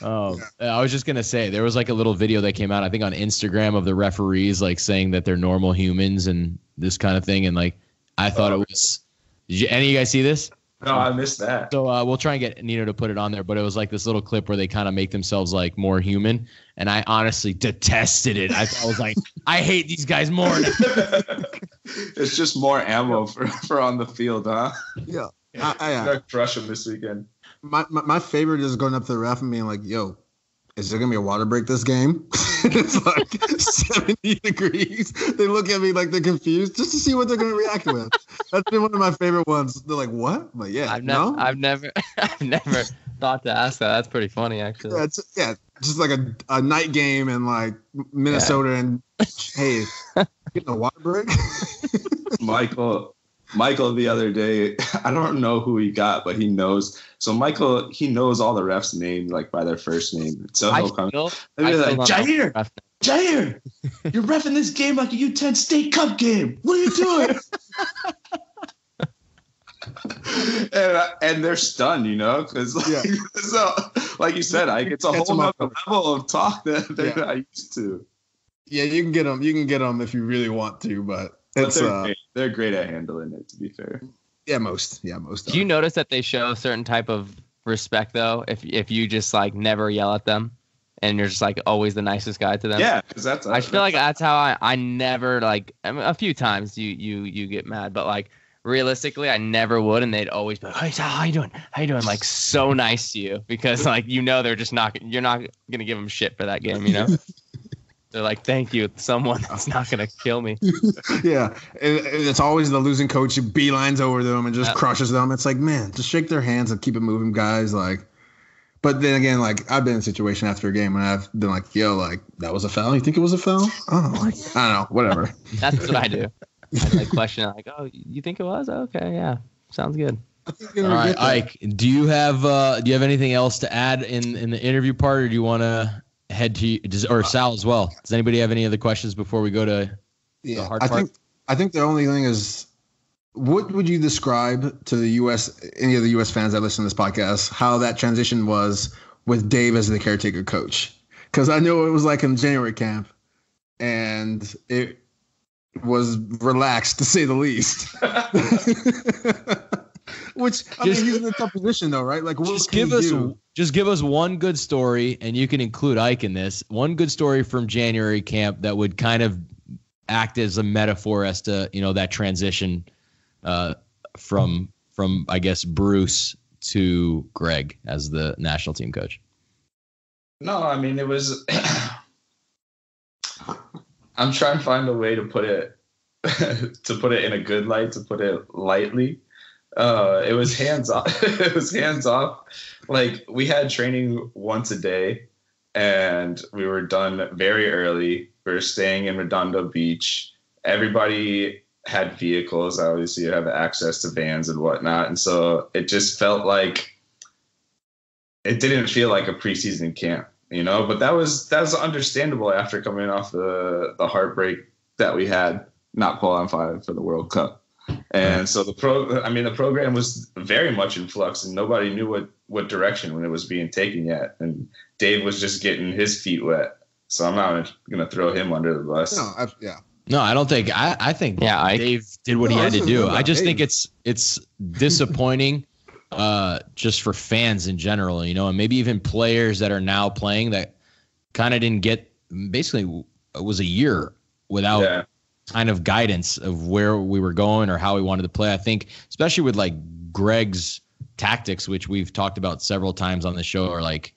I was just gonna say there was like a little video that came out, I think, on Instagram of the referees like saying that they're normal humans and this kind of thing, and like I thought it was. Did any of you guys see this? No, I missed that. So we'll try and get Nino to put it on there, but it was like this little clip where they kind of make themselves like more human, and I honestly detested it. I was like, I hate these guys more. It's just more ammo for on the field, huh? Yeah. I'm gonna crush them this weekend. My favorite is going up to the ref and being like, yo, is there going to be a water break this game? It's like 70 degrees. They look at me like they're confused just to see what they're going to react with. That's been one of my favorite ones. They're like, what? I'm like, yeah, I've never thought to ask that. That's pretty funny, actually. Just like a night game in like Minnesota and, hey, getting a water break? Michael the other day, I don't know who he got, but he knows. So Michael, he knows all the refs' names like by their first name. So he'll come and be like, Jair, you're reffing this game like a U10 State Cup game. What are you doing? and they're stunned, because so, like you said, it's a whole other level of talk that they're not used to. Yeah, you can get them. You can get them if you really want to, but they're great at handling it, to be fair. Yeah, most. Do you notice that they show a certain type of respect though? If you just like never yell at them, and you're just like always the nicest guy to them. Yeah, because I feel like that's how I never like. I mean, a few times you get mad, but like realistically, I never would, and they'd always be like, "Hey, how you doing? How you doing?" Like so nice to you because like they're just not. You're not gonna give them shit for that game, They're like, thank you, someone that's not going to kill me. Yeah. And it's always the losing coach who beelines over them and just crushes them. It's like, man, just shake their hands and keep it moving, guys. Like, but then again, like, I've been in a situation after a game when I've been like, yo, like, that was a foul? You think it was a foul? I don't know. Whatever. That's what I do. I like question, like, oh, you think it was? Okay, yeah. Sounds good. All right, Ike, do you have anything else to add in the interview part, or do you want to head to or Sal as well? Does anybody have any other questions before we go to the hard part? I think the only thing is, what would you describe to the any of the U.S. fans that listen to this podcast, how that transition was with Dave as the caretaker coach? Because I know it was like in January camp, and it was relaxed to say the least. Which he's in a tough position though, right? Like, what just give us one good story, and you can include Ike in this. One good story from January camp that would kind of act as a metaphor as to that transition from I guess Bruce to Greg as the national team coach. No, I mean it was. I'm trying to find a way to put it in a good light, to put it lightly. It was hands off. It was hands off. Like, we had training once a day, and we were done very early. We were staying in Redondo Beach. Everybody had vehicles. Obviously, you have access to vans and whatnot. And so it just felt like it didn't feel like a preseason camp, But that was understandable after coming off the heartbreak that we had not qualifying for the World Cup. And so the program was very much in flux, and nobody knew what direction when it was being taken yet. And Dave was just getting his feet wet. So I'm not going to throw him under the bus. No, I don't think. I think Dave did what he had to do. I just think it's disappointing, just for fans in general, and maybe even players that are now playing that kind of didn't get. Basically, it was a year without kind of guidance of where we were going or how we wanted to play. I think, especially with like Greg's tactics, which we've talked about several times on the show, are like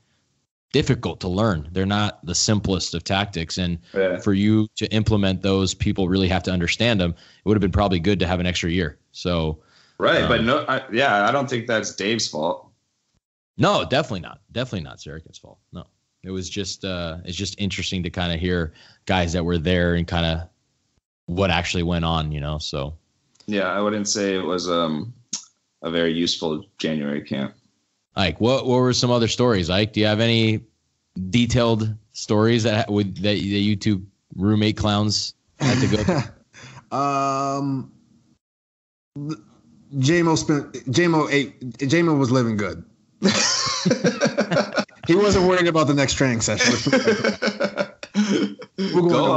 difficult to learn. They're not the simplest of tactics. And for you to implement those, people really have to understand them. It would have been probably good to have an extra year. So, right. But I don't think that's Dave's fault. No, definitely not. Definitely not Sarakin's fault. No, it was just, it's just interesting to kind of hear guys that were there and kind of what actually went on, so. Yeah, I wouldn't say it was a very useful January camp. Ike, what were some other stories? Ike, do you have any detailed stories that you two roommate clowns had to go through? J-Mo was living good. He wasn't worried about the next training session. Go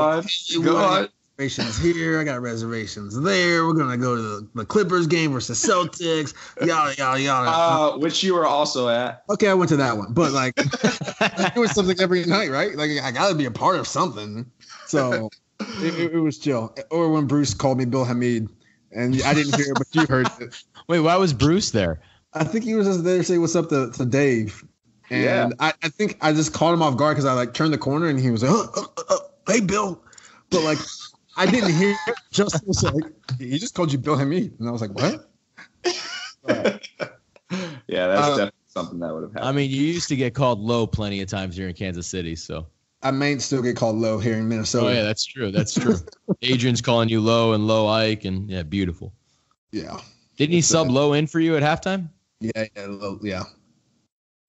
on. Reservations here. I got reservations there. We're gonna go to the Clippers game versus Celtics. Yada yada yada. Which you were also at. Okay, I went to that one, but like, it was something every night, right? Like, I gotta be a part of something. So it was chill. Or when Bruce called me Bill Hamid, and I didn't hear it, but you heard it. Wait, why was Bruce there? I think he was just there to say what's up to Dave. And I think I just caught him off guard because I like turned the corner and he was like, hey, Bill. But like, I didn't hear it. Just was like, he just called you Bill Hamid. And I was like, what? Yeah, that's definitely something that would have happened. I mean, you used to get called Low plenty of times here in Kansas City, so. I may still get called Low here in Minnesota. Oh, yeah, that's true. That's true. Adrian's calling you Low and Low Ike, and yeah, beautiful. Yeah. Didn't he sub Low in for you at halftime? Yeah.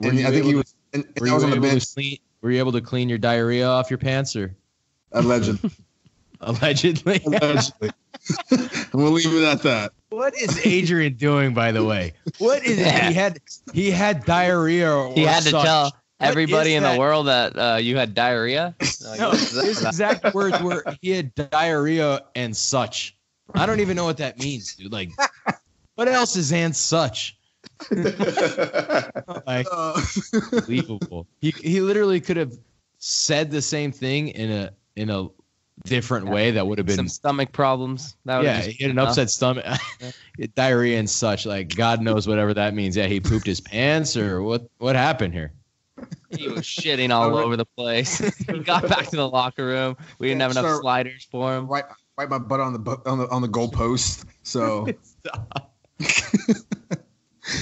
And I think he was. And I was on the bench. Were you able to clean your diarrhea off your pants, or? Allegedly. Allegedly. We'll leave it at that. What is Adrian doing, by the way? What is it? He had diarrhea. Or he had to such. tell everybody in the world that you had diarrhea. No, his exact words were he had diarrhea and such. I don't even know what that means, dude. Like, what else is and such? Like, unbelievable. He literally could have said the same thing in a different way that would have been some stomach problems. He had an upset stomach, diarrhea and such. Like, God knows whatever that means. Yeah, he pooped his pants or what happened here? He was shitting all over the place. He got back to the locker room. We didn't have enough sliders for him. Wipe my butt on the goal post. So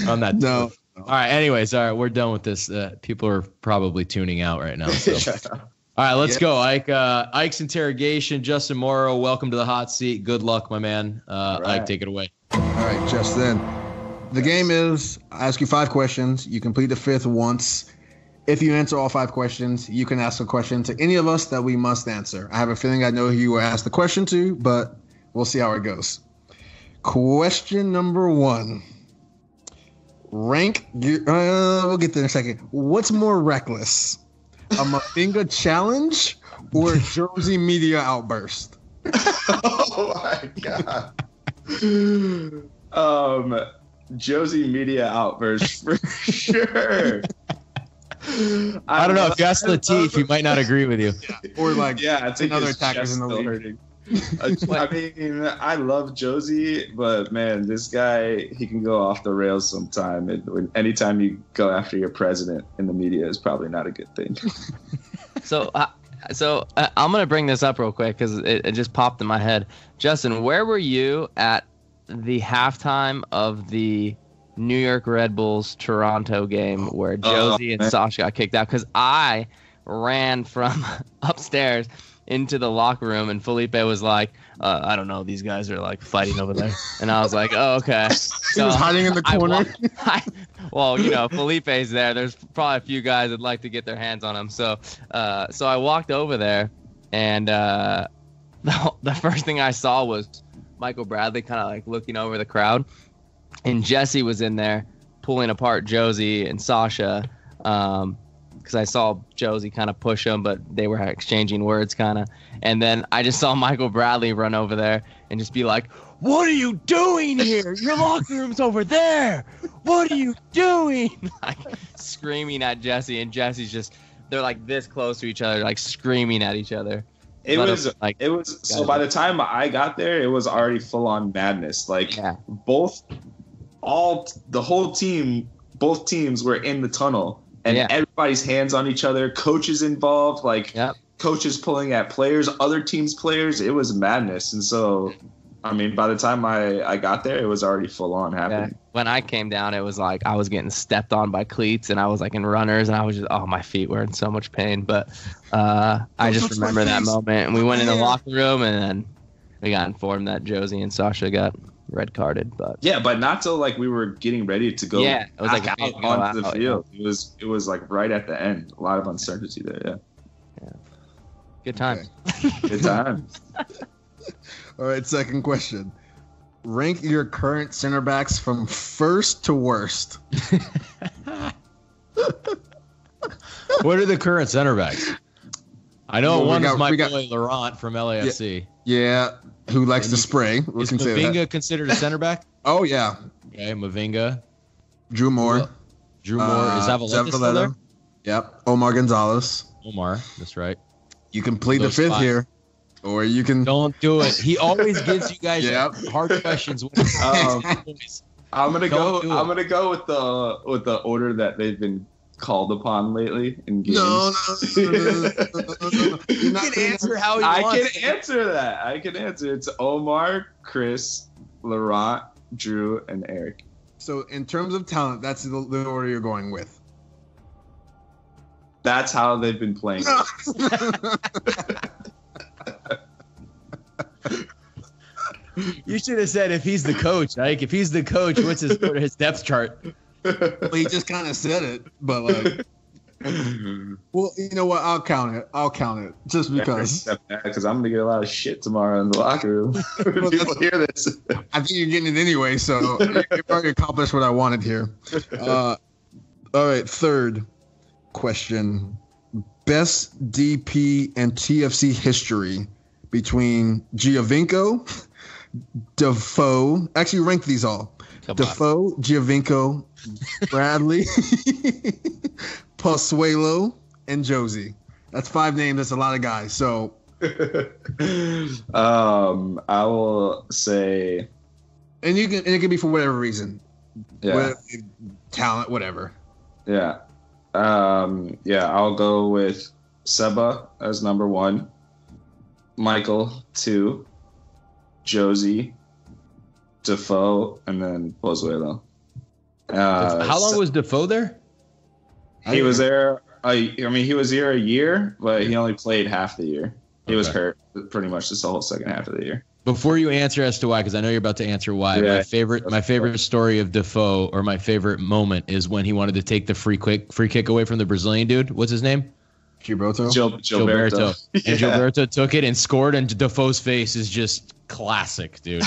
on that. No. All right. Anyways, all right, we're done with this. People are probably tuning out right now. So. All right, let's go, Ike. Ike's interrogation. Justin Morrow, welcome to the hot seat. Good luck, my man. Right. Ike, take it away. All right, Justin. The game is, I ask you 5 questions. You complete the 5th once. If you answer all 5 questions, you can ask a question to any of us that we must answer. I have a feeling I know who you will ask the question to, but we'll see how it goes. Question number 1. We'll get there in a second. What's more reckless? A Mafinga challenge or a Josie media outburst? Oh my god. Josie media outburst for sure. I don't know. If you ask Latif, he might not agree with you. Or like, I think other attackers in the league. Hurting. I mean, I love Josie, but man, this guy, he can go off the rails sometime. Anytime you go after your president in the media is probably not a good thing. So I'm going to bring this up real quick because it just popped in my head. Justin, where were you at the halftime of the New York Red Bulls Toronto game where Josie and Sasha got kicked out? Because I ran from upstairs into the locker room and Felipe was like, I don't know, these guys are like fighting over there. And I was like, oh, okay. He was hiding in the corner. Well, you know, Felipe's there. There's probably a few guys that'd like to get their hands on him. So I walked over there and the first thing I saw was Michael Bradley kind of like looking over the crowd. And Jesse was in there pulling apart Josie and Sasha. Because I saw Josie kind of push him, but they were exchanging words kind of. And then I just saw Michael Bradley run over there and just be like, what are you doing here? Your locker room's over there. What are you doing? Like screaming at Jesse, and Jesse's just, they're like this close to each other, like screing at each other. It was so by the time I got there, it was already full on madness. Like both teams were in the tunnel. And everybody's hands on each other, coaches involved, coaches pulling at players, other teams' players. It was madness. And so, I mean, by the time I got there, it was already full on happening. Yeah. When I came down, it was like I was getting stepped on by cleats and I was like in runners and I was just, my feet were in so much pain. But I just remember that moment. And we went in the locker room and then we got informed that Josie and Sasha got red carded, but not till like we were getting ready to go. Yeah, it was like out onto the field. Yeah. It was like right at the end. A lot of uncertainty there. Yeah. Good times. Okay. Good times. All right, second question. rank your current center backs from first to worst. What are the current center backs? I know one is my boy Laurent from LAFC. Yeah, who likes to spray. Is Mavinga considered a center back? Oh, yeah. Okay, Mavinga. Drew Moore. Is Zavaleta still there? Yep. Omar Gonzalez. Omar, that's right. You can plead the fifth here, or you can... Don't do it. He always gives you guys hard questions. I'm gonna go with the order that they've been called upon lately in games. No. You can answer how he wants. I can answer. It's Omar, Chris, Laurent, Drew, and Eric. So in terms of talent, that's the order you're going with. That's how they've been playing. You should have said if he's the coach, Ike. If he's the coach, what's his depth chart? Well, he just kind of said it, but like, well, you know what? I'll count it just because. Because I'm gonna get a lot of shit tomorrow in the locker room. When people hear this. I think you're getting it anyway, so you've already accomplished what I wanted here. All right, third question: best DP and TFC history between Giovinco, Defoe. Actually, rank these all. Defoe, Giovinco, Bradley, Pozuelo, and Josie. That's 5 names. That's a lot of guys. So, I will say, and it can be for whatever reason, yeah, talent, whatever. Yeah, I'll go with Seba as number 1, Michael 2, Josie, Defoe, and then Pozuelo. How long was Defoe there? He was there. He was here a year, but he only played half the year. He was hurt pretty much this whole second half of the year. Before you answer as to why, because I know you're about to answer why, my favorite story of Defoe, or my favorite moment, is when he wanted to take the free kick away from the Brazilian dude. What's his name? Gilberto. Gilberto. And Gilberto took it and scored, and Defoe's face is just classic, dude.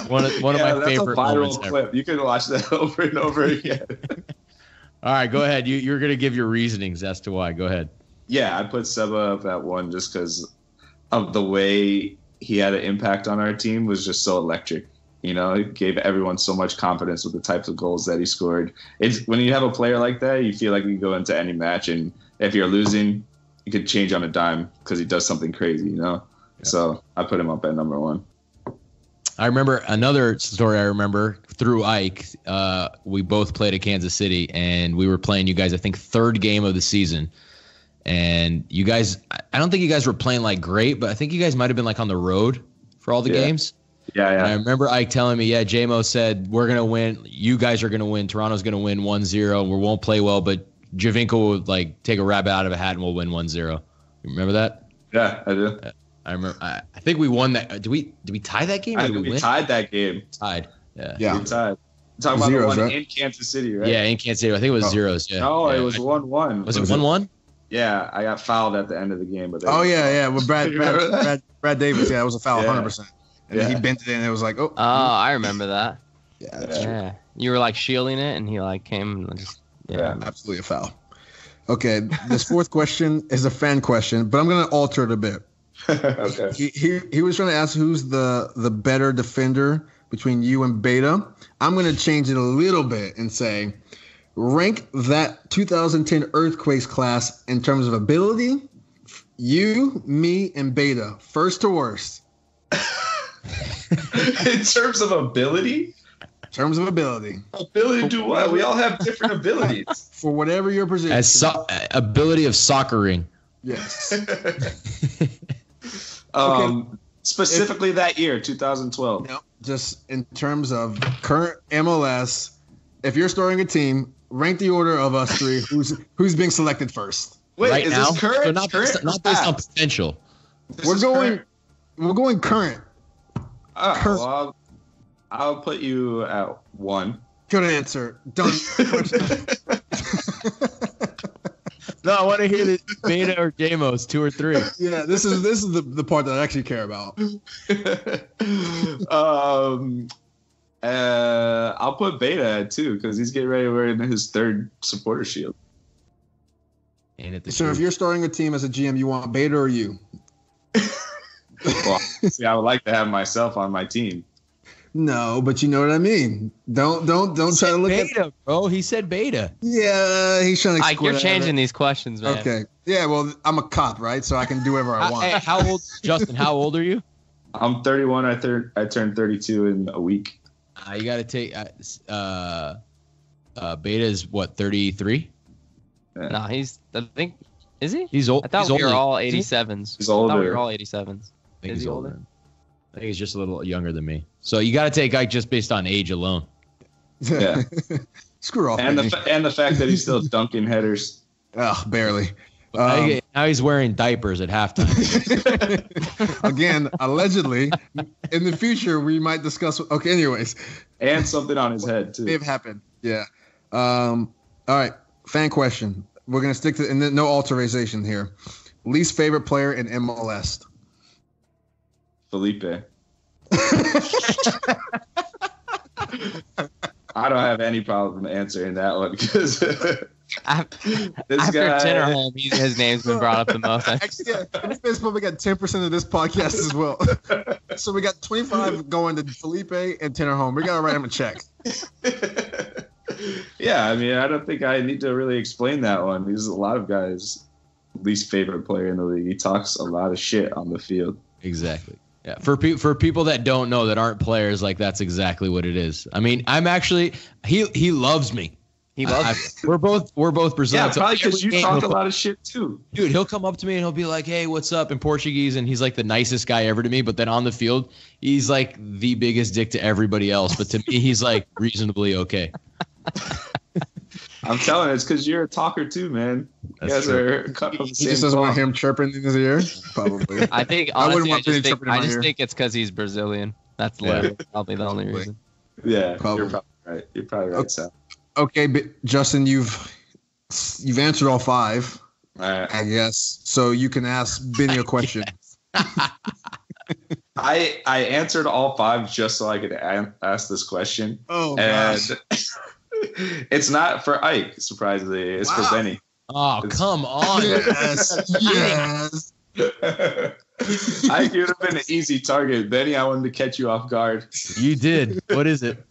One of my favorite moments ever. You can watch that over and over again. All right, go ahead. You're going to give your reasonings as to why. Go ahead. Yeah, I put Seba up at 1 just because of the way he had an impact on our team was just so electric. You know, it gave everyone so much confidence with the types of goals that he scored. It's when you have a player like that, you feel like you can go into any match, and if you're losing, you could change on a dime because he does something crazy, you know? Yeah. So I put him up at number 1. I remember another story I remember through Ike. We both played at Kansas City, and we were playing you guys, I think, 3rd game of the season. And you guys, I don't think you guys were playing like great, but I think you guys might have been like on the road for all the games. Yeah. And I remember Ike telling me, J-Mo said, we're going to win. You guys are going to win. Toronto's going to win 1-0. We won't play well, but Giovinco will like take a rabbit out of a hat and we'll win 1-0. You remember that? Yeah, I do. I remember. I think we won that. Did we tie that game? I think we tied that game. Tied. Yeah. We tied. You're talking about zeros, the one right? in Kansas City, right? Yeah, in Kansas City. I think it was zeros. Yeah. No, it was 1-1. Was it 1-1? Yeah, I got fouled at the end of the game. But With Brad Davis. Yeah, it was a foul, 100%. And then he bent it in, and it was like, oh. Oh, I remember that. Yeah, that's true. You were like shielding it, and he like came and just absolutely a foul. Okay, this 4th question is a fan question, but I'm going to alter it a bit. Okay. He was trying to ask who's the better defender between you and Beta. I'm going to change it a little bit and say, rank that 2010 Earthquakes class in terms of ability. You, me, and Beta, first to worst. In terms of ability? Ability to do what? We all have different abilities. For whatever your position. Ability of soccering. Yes. Specifically that year, 2012. No, just in terms of current MLS, if you're starting a team, rank the order of us 3. Who's being selected first? Wait, right is now? this current? So not based on potential. We're going current. Well, I'll put you at 1. Good answer. Done. No, I want to hear the Beta or J-Mo's 2 or 3. Yeah, this is the part that I actually care about. I'll put Beta at 2 because he's getting ready to wear his 3rd supporter shield. So if you're starting a team as a GM, you want Beta or you? Well, see, I would like to have myself on my team. No, but you know what I mean. Don't try to look Beta, bro. He said Beta. Yeah, he's trying to. You're changing these questions, man. Okay. Yeah, well, I'm a cop, right? So I can do whatever I want. Hey, how old, Justin? How old are you? I'm 31. I turned 32 in a week. You got to take. Beta is what, 33? Yeah. No, I think. Is he? He's old. I thought we were all 87s. He's older. I thought we were all 87s. I think Is he's he older. older? I think he's just a little younger than me. So you got to take Ike just based on age alone. Yeah. Screw off. And the fact that he's still dunking headers. Oh, barely. Now he's wearing diapers at halftime. Again, allegedly. In the future, we might discuss. Okay, anyways. And something on his head, too. They've happened. Yeah. All right. Fan question. We're going to stick to, and then no alteration here. Least favorite player in MLS? Felipe. I don't have any problem answering that one because After Tinnerholm, his name's been brought up the most. Actually, yeah, Felipe's probably got 10% of this podcast as well. So we got 25 going to Felipe and Tinnerholm. We got to write him a check. Yeah, I mean, I don't think I need to really explain that one. He's a lot of guys' least favorite player in the league. He talks a lot of shit on the field. Exactly. Yeah. For people that don't know, that aren't players, like that's exactly what it is. I mean, I'm actually he loves me. He loves. We're both Brazilians. Yeah, so probably because you talk a lot of shit too. Dude, he'll come up to me and he'll be like, "Hey, what's up?" in Portuguese, and he's like the nicest guy ever to me. But then on the field, he's like the biggest dick to everybody else. But to me, he's like reasonably okay. I'm telling you, it's because you're a talker too, man. You guys are cut from the same He just doesn't want cloth. him chirping in his ear? Probably. I think I wouldn't honestly, want Vinny chirping in my ear. think it's because he's Brazilian. That's literally probably the only reason. Yeah, Probably. you're probably right. You're probably right, Sal. Okay, but Justin, you've answered all 5, All right. I guess. So you can ask Benny a question. I answered all 5 just so I could ask this question. Oh, and gosh. it's not for Ike, surprisingly. It's for Benny. Oh, come on. Yes. Ike, you'd have been an easy target. Benny, I wanted to catch you off guard. You did. What is it?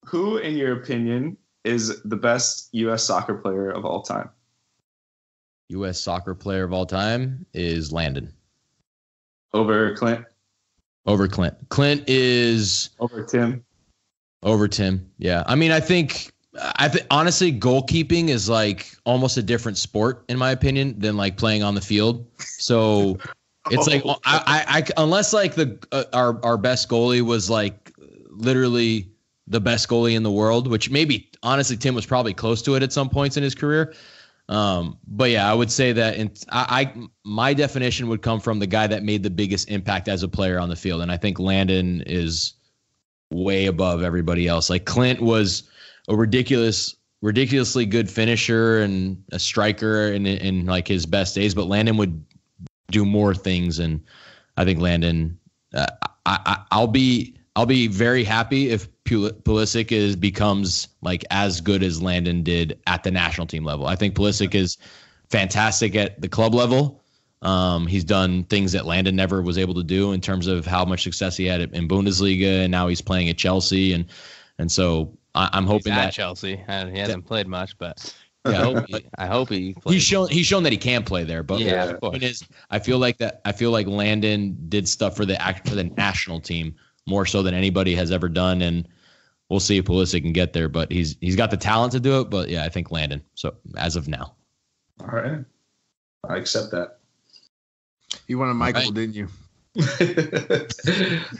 Who, in your opinion, is the best U.S. soccer player of all time? U.S. soccer player of all time is Landon. Over Clint? Over Clint. Clint is Over Tim? over Tim. Yeah. I mean, I think honestly, goalkeeping is like almost a different sport, in my opinion, than like playing on the field. So it's like, I unless like our best goalie was like literally the best goalie in the world, which maybe honestly Tim was probably close to it at some points in his career. But yeah, I would say that my definition would come from the guy that made the biggest impact as a player on the field. And I think Landon is way above everybody else. Like Clint was a ridiculously good finisher and a striker in like his best days, but Landon would do more things. And I think Landon, I'll be very happy if Pulisic becomes like as good as Landon did at the national team level. I think Pulisic is fantastic at the club level. He's done things that Landon never was able to do in terms of how much success he had in Bundesliga, and now he's playing at Chelsea, and so I'm hoping He's at that Chelsea. He hasn't played much, but yeah, I hope he plays. he's shown that he can play there. But Yeah, the of course. point is, I feel like Landon did stuff for the national team more so than anybody has ever done, and we'll see if Pulisic can get there. But he's got the talent to do it. But yeah, I think Landon. So as of now, All right. I accept that. You wanted Michael, Right. didn't you?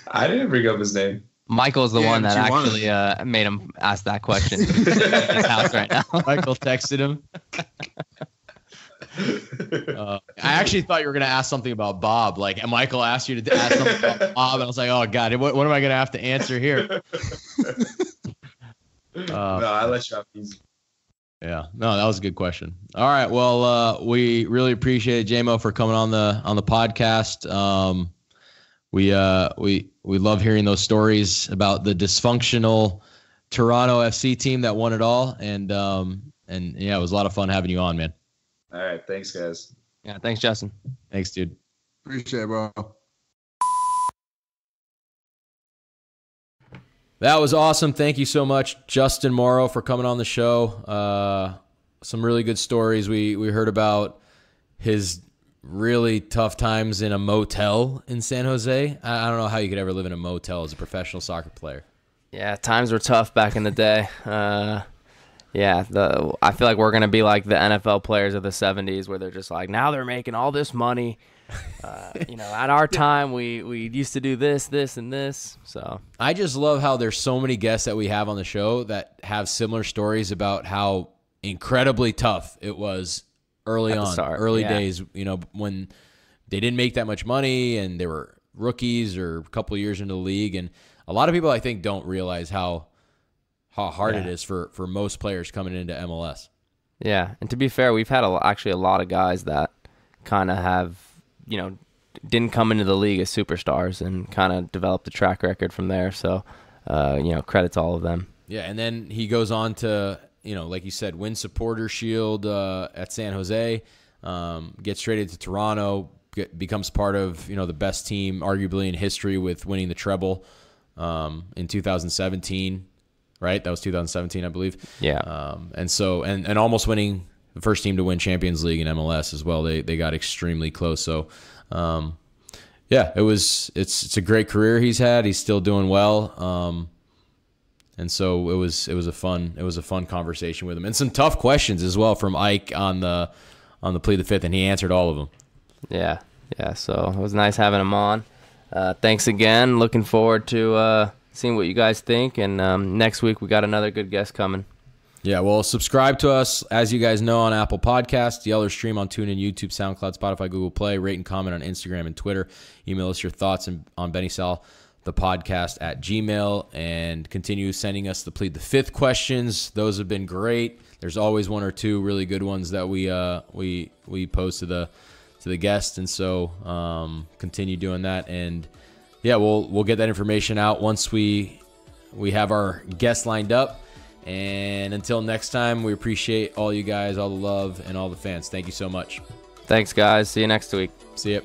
I didn't bring up his name. Michael's the Yeah, one but that you wanted actually made him ask that question. He's in his house right now. Michael texted him. I actually thought you were going to ask something about Bob. Like, and Michael asked you to ask something about Bob, and I was like, oh, God, what am I going to have to answer here? No, I let you off easy. Yeah, no, that was a good question. All right, well, we really appreciate it, JMO, for coming on the podcast. we love hearing those stories about the dysfunctional Toronto FC team that won it all. And yeah, it was a lot of fun having you on, man. All right. Thanks, guys. Yeah. Thanks, Justin. Thanks, dude. Appreciate it, bro. That was awesome. Thank you so much, Justin Morrow, for coming on the show. Some really good stories. We heard about his really tough times in a motel in San Jose. I don't know how you could ever live in a motel as a professional soccer player. Yeah, times were tough back in the day. I feel like we're going to be like the NFL players of the 70s where they're just like, now they're making all this money. At our time, we used to do this, and this. So I just love how there's so many guests that we have on the show that have similar stories about how incredibly tough it was early on, early days, when they didn't make that much money and they were rookies or a couple of years into the league. And a lot of people, I think, don't realize how hard it is for most players coming into MLS. Yeah, and to be fair, we've had actually a lot of guys that kind of have, didn't come into the league as superstars and kind of developed a track record from there. So, credit to all of them. Yeah, and then he goes on to, like you said, win Supporter Shield at San Jose, gets traded to Toronto, becomes part of, the best team arguably in history with winning the treble in 2017, right? That was 2017, I believe. Yeah. And almost winning the first team to win Champions League in MLS as well. They got extremely close. So, it's a great career he's had. He's still doing well. And so it was a fun conversation with him, and some tough questions as well from Ike on the Plead the Fifth, and he answered all of them. Yeah. So it was nice having him on. Thanks again. Looking forward to seeing what you guys think, and next week we got another good guest coming. Yeah, well, subscribe to us, as you guys know, on Apple Podcasts, Yell or Stream on TuneIn, YouTube, SoundCloud, Spotify, Google Play. Rate and comment on Instagram and Twitter. Email us your thoughts on Benny Sal, the podcast at Gmail, and continue sending us the Plead the Fifth questions. Those have been great. There's always one or two really good ones that we pose to the guests, and so continue doing that. And yeah, we'll get that information out once we have our guests lined up. And until next time, we appreciate all you guys, all the love, and all the fans. Thank you so much. Thanks, guys. See you next week. See ya.